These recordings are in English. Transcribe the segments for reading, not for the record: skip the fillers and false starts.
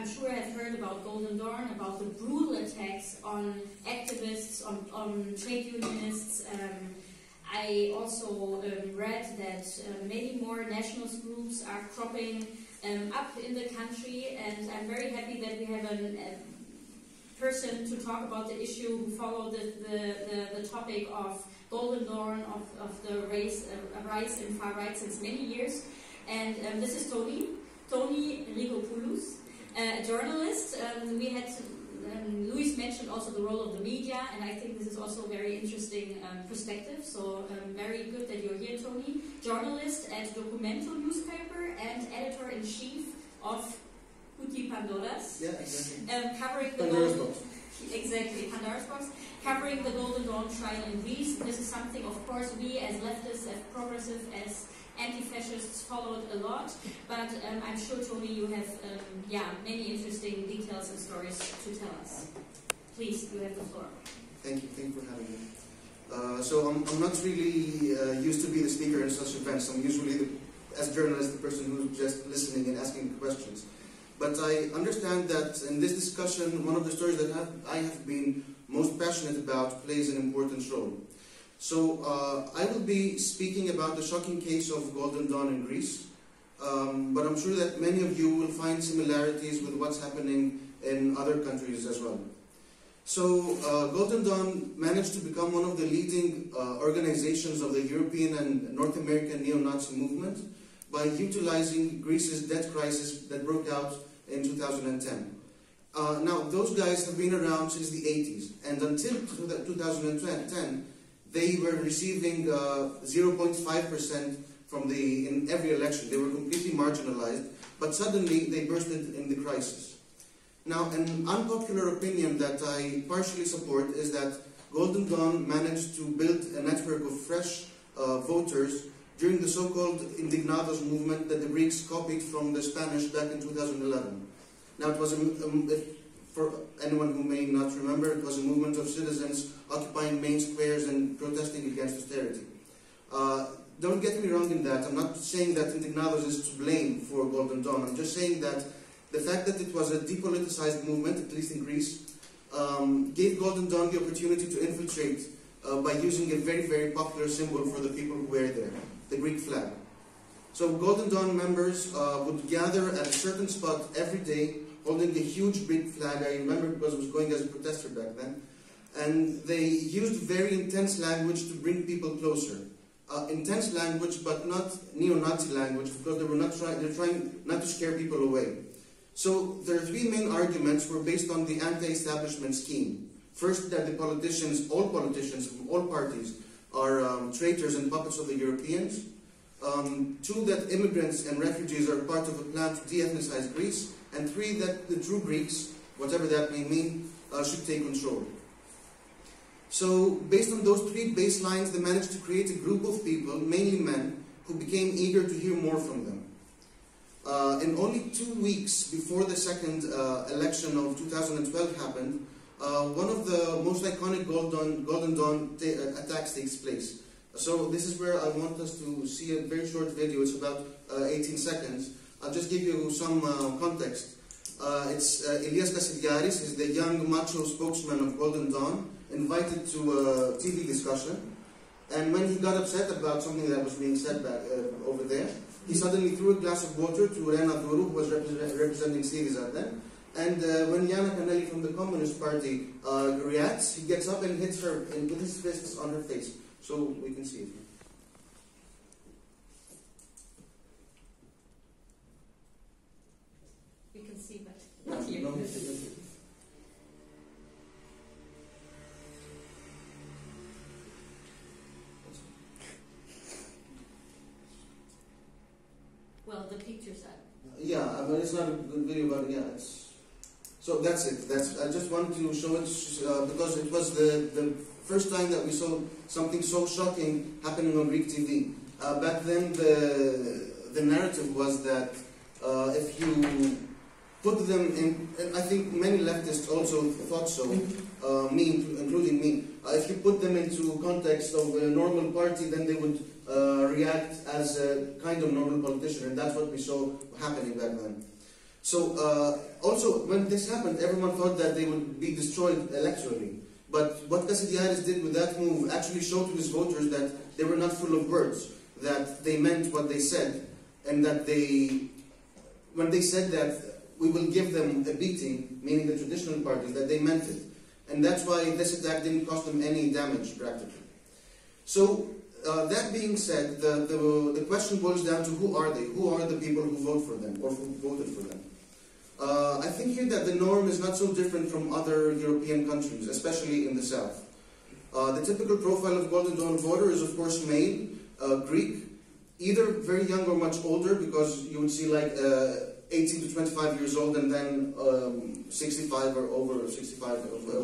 I'm sure have heard about Golden Dawn, about the brutal attacks on activists, on trade unionists. I also read that many more nationalist groups are cropping up in the country, and I'm very happy that we have a person to talk about the issue who followed the topic of Golden Dawn, of the rise in far right since many years. And this is Tony Rigopoulos, a journalist. We had Luis mentioned also the role of the media, and I think this is also a very interesting perspective. So very good that you're here, Tony. Journalist at Documento newspaper and editor-in-chief of Puti Pandoras. Yeah, exactly. Covering the Pandora's Box. Exactly, Pandora's Box. Covering the Golden Dawn trial in Greece. This is something, of course, we as leftists, as progressive, as anti-fascists followed a lot, but I'm sure, Tony, you have many interesting details and stories to tell us. Please, you have the floor. Thank you for having me. So I'm not really used to be the speaker in such events. I'm usually, as a journalist, the person who's just listening and asking questions. But I understand that in this discussion, one of the stories that I have been most passionate about plays an important role. So I will be speaking about the shocking case of Golden Dawn in Greece, but I'm sure that many of you will find similarities with what's happening in other countries as well. So Golden Dawn managed to become one of the leading organizations of the European and North American neo-Nazi movement by utilizing Greece's debt crisis that broke out in 2010. Now, those guys have been around since the 80s, and until 2010, they were receiving 0.5% in every election. They were completely marginalized, but suddenly they burst in the crisis. Now, an unpopular opinion that I partially support is that Golden Dawn managed to build a network of fresh voters during the so-called Indignados movement that the Greeks copied from the Spanish back in 2011. Now, it was for anyone who may not remember, it was a movement of citizens occupying main squares and protesting against austerity. Don't get me wrong in that. I'm not saying that Indignados is to blame for Golden Dawn. I'm just saying that the fact that it was a depoliticized movement, at least in Greece, gave Golden Dawn the opportunity to infiltrate by using a very, very popular symbol for the people who were there, the Greek flag. So Golden Dawn members would gather at a certain spot every day, holding a huge Greek flag. I remember because I was going as a protester back then. And they used very intense language to bring people closer. Intense language, but not neo-Nazi language, because they're trying not to scare people away. So their three main arguments were based on the anti-establishment scheme. First, that the politicians, all politicians from all parties, are traitors and puppets of the Europeans. Two, that immigrants and refugees are part of a plan to de-ethnicize Greece. And three, that the true Greeks, whatever that may mean, should take control. So, based on those three baselines, they managed to create a group of people, mainly men, who became eager to hear more from them. In only 2 weeks before the second election of 2012 happened, one of the most iconic Golden Dawn attacks takes place. So this is where I want us to see a very short video. It's about 18 seconds. I'll just give you some context. It's Elias Kassidiaris, is the young macho spokesman of Golden Dawn, invited to a TV discussion. And when he got upset about something that was being said back over there, he suddenly threw a glass of water to Rena Duru, who was representing Syriza then. And when Yana Kanelli from the Communist Party reacts, he gets up and hits her with his fists on her face. So we can see it. We can see, but not here. No, well, the pictures are. Yeah, but it's not a good video, but yeah, it's. So that's it. I just wanted to show it because it was the first time that we saw something so shocking happening on Greek TV. Back then, the narrative was that if you put them in, and I think many leftists also thought so, including me, if you put them into context of a normal party, then they would react as a kind of normal politician, and that's what we saw happening back then. So also, when this happened, everyone thought that they would be destroyed electorally. But what Kasidiaris did with that move actually showed to his voters that they were not full of words, that they meant what they said, and that when they said that we will give them a beating, meaning the traditional parties, that they meant it. And that's why this attack didn't cost them any damage, practically. So, that being said, the question boils down to who are they? Who are the people who vote for them, or who voted for them? I think here that the norm is not so different from other European countries, especially in the south. The typical profile of Golden Dawn voter is, of course, male, Greek, either very young or much older, because you would see like 18 to 25 years old and then 65 or over 65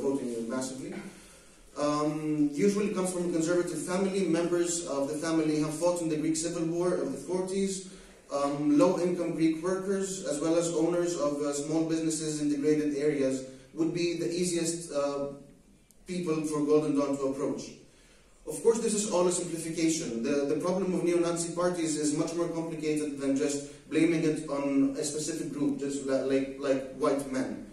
voting massively. Usually comes from a conservative family. Members of the family have fought in the Greek Civil War of the 40s. Low-income Greek workers, as well as owners of small businesses in degraded areas, would be the easiest people for Golden Dawn to approach. Of course, this is all a simplification. The problem of neo-Nazi parties is much more complicated than just blaming it on a specific group, just like white men.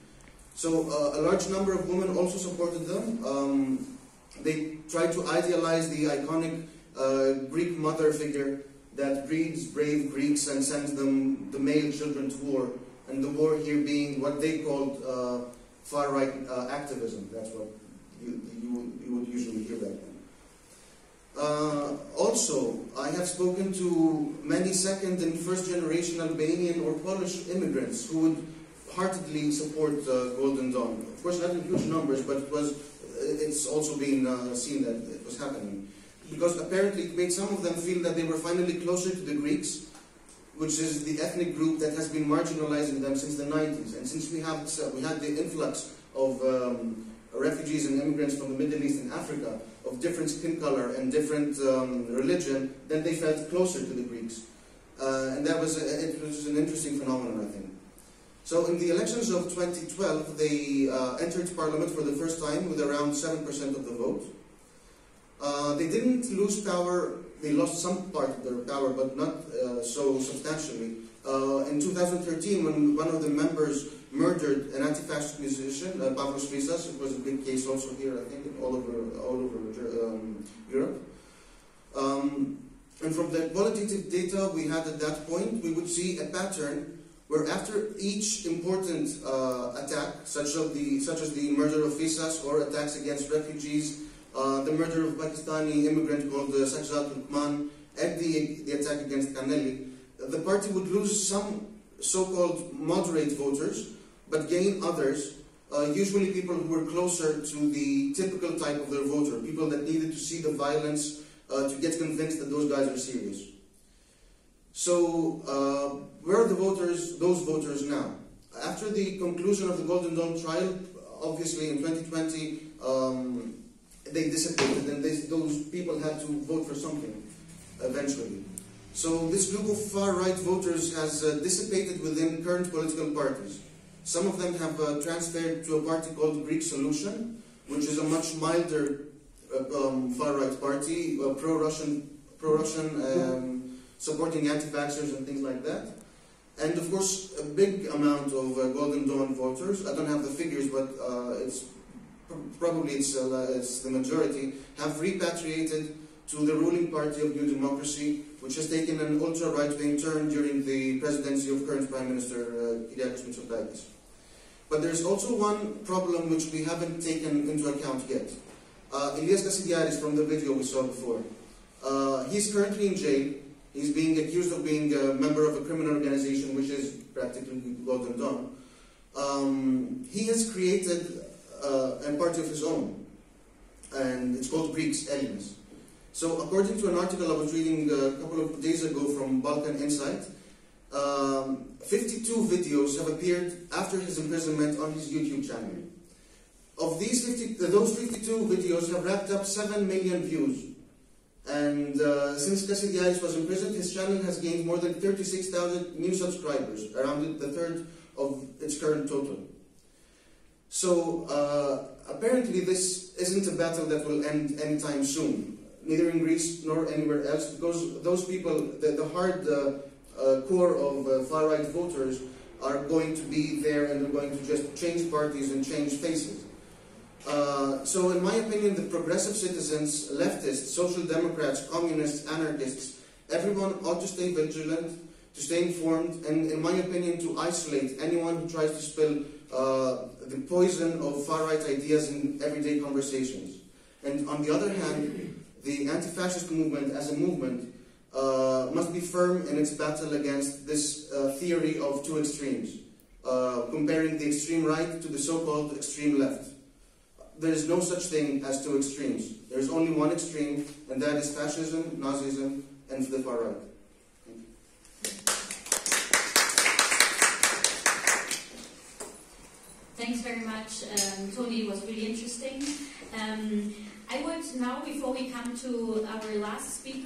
So a large number of women also supported them. They tried to idealize the iconic Greek mother figure that breeds brave Greeks and sends them the male children to war, and the war here being what they called far-right activism. That's what you would usually hear back then. Also, I have spoken to many second and first generation Albanian or Polish immigrants who would heartedly support Golden Dawn. Of course, not in huge numbers, but it's also been seen that it was happening. Because apparently it made some of them feel that they were finally closer to the Greeks, which is the ethnic group that has been marginalizing them since the 90s. And since we had the influx of refugees and immigrants from the Middle East and Africa, of different skin color and different religion, then they felt closer to the Greeks. And it was an interesting phenomenon, I think. So in the elections of 2012, they entered parliament for the first time with around 7% of the vote. They didn't lose power, they lost some part of their power, but not so substantially. In 2013, when one of the members murdered an anti-fascist musician, Pavlos Frisas, it was a big case also here, I think, all over Europe. And from the qualitative data we had at that point, we would see a pattern where after each important attack, such as the murder of Frisas or attacks against refugees, the murder of a Pakistani immigrant called Sajjad Lukman, and the attack against Kaneli, the party would lose some so-called moderate voters, but gain others, usually people who were closer to the typical type of their voter, people that needed to see the violence to get convinced that those guys are serious. So, where are those voters now? After the conclusion of the Golden Dawn trial, obviously in 2020, they dissipated, and those people had to vote for something eventually. So this group of far-right voters has dissipated within current political parties. Some of them have transferred to a party called Greek Solution, which is a much milder far-right party, pro-Russian, supporting anti-vaxxers and things like that. And of course, a big amount of Golden Dawn voters, I don't have the figures, but it's the majority, have repatriated to the ruling party of New Democracy, which has taken an ultra-right-wing turn during the presidency of current Prime Minister Kyriakos Mitsotakis. But there's also one problem which we haven't taken into account yet. Ilias Kasidiaris, from the video we saw before, he's currently in jail. He's being accused of being a member of a criminal organization, which is practically Golden Dawn. He has created a party of his own, and it's called Greeks Elinas. So according to an article I was reading a couple of days ago from Balkan Insight, 52 videos have appeared after his imprisonment on his YouTube channel. Of those 52 videos have racked up 7 million views. And since Kasidiaris was imprisoned, his channel has gained more than 36,000 new subscribers, around the third of its current total. So apparently this isn't a battle that will end anytime soon, neither in Greece nor anywhere else, because those people, the hard core of far-right voters, are going to be there and are going to just change parties and change faces. So in my opinion, the progressive citizens, leftists, social democrats, communists, anarchists, everyone ought to stay vigilant, to stay informed, and in my opinion to isolate anyone who tries to spill the poison of far-right ideas in everyday conversations. And on the other hand, the anti-fascist movement as a movement must be firm in its battle against this theory of two extremes, comparing the extreme right to the so-called extreme left. There is no such thing as two extremes. There is only one extreme, and that is fascism, Nazism, and the far right. Thanks very much, Tony. It was really interesting. I would now, before we come to our last speaker,